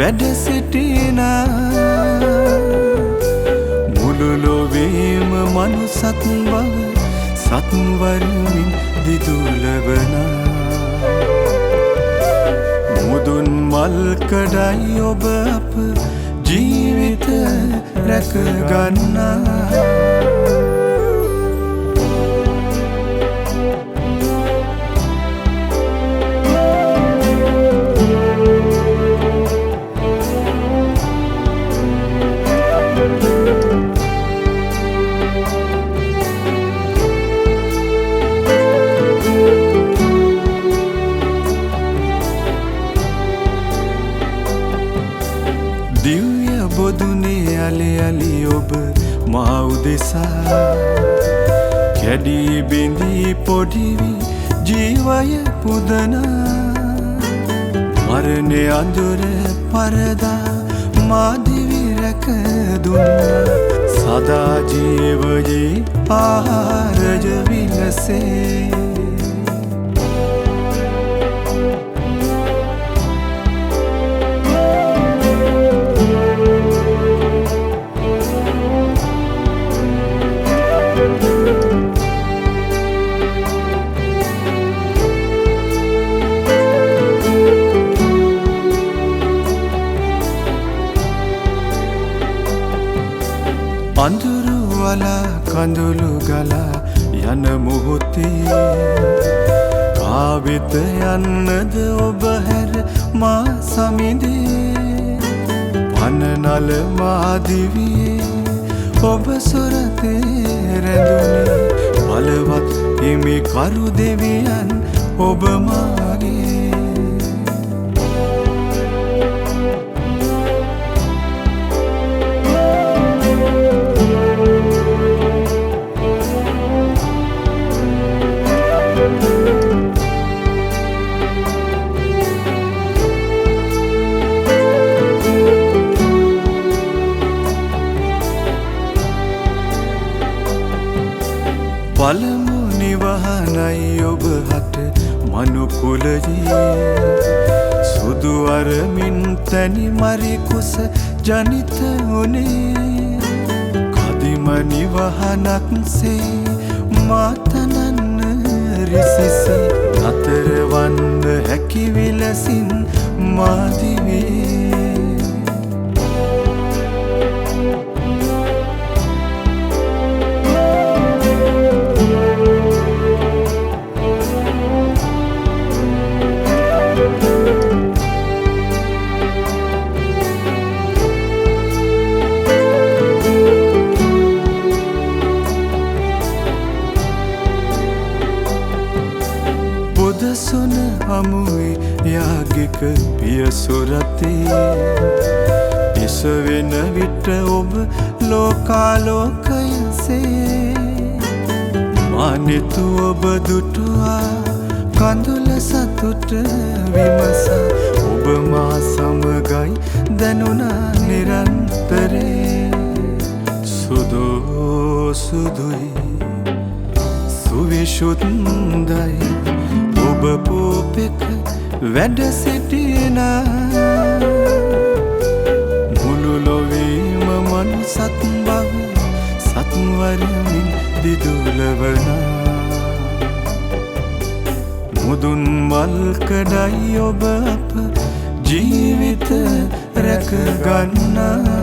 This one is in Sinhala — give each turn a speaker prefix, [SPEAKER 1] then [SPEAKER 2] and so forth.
[SPEAKER 1] වැඩ සිටින මුළු ලොවේම මනුසත් බව සත්වරමින් දිදුලවන මුදුන් මල්කඩයි ඔබ අප ජීවිත රැකගන්නා දිව්‍ය බොදුනේ අලි අලි ඔබ මා උදෙසා කැඩී බිඳී පොඩිවි ජීවය පුදනා මරණේ අඳුර පරදා මා දිවි රැක දුන්නා සදා ජීවයේ ආහාරජ විලසේ අඳුරු වලා කඳුළු ගලා යන මොහොතේ කාවෙත යන්නද ඔබ හැර මා සමිඳේ පනනල මා දිවියේ ඔබ සොරතේ රැඳුනේ බලවත් හිමි කරු දෙවියන් ඔබ මාගේ පළමු නිවහනයි ඔබ හට මනුකුලයේ සුදු අරමින් තනි මරි කුස ජනිත වුණේ කදිම නිවහනක්සේ මාතනන්න රිසිසි අතරවන්න හැකි විලසින් මාදිවේ සොන හමුවේ යාගික පිය සොරතේ ඉසවෙන විට ඔබ ලෝකාලෝකයසේ මානෙතු ඔබ දුටුවා කඳුල සතුට විමසා ඔබ මා සමගයි දැනුණා නිරන්තරේ සුදෝ සුදුයි සුවිශුද්ධයි ඔබ පෝපෙක වැඩ සිටින මුළු ලොවේම මනුසත් බව සත්වරමින් දිදුලවන මුදුන් මල්කඩයි ඔබ අප ජීවිත රැකගන්නා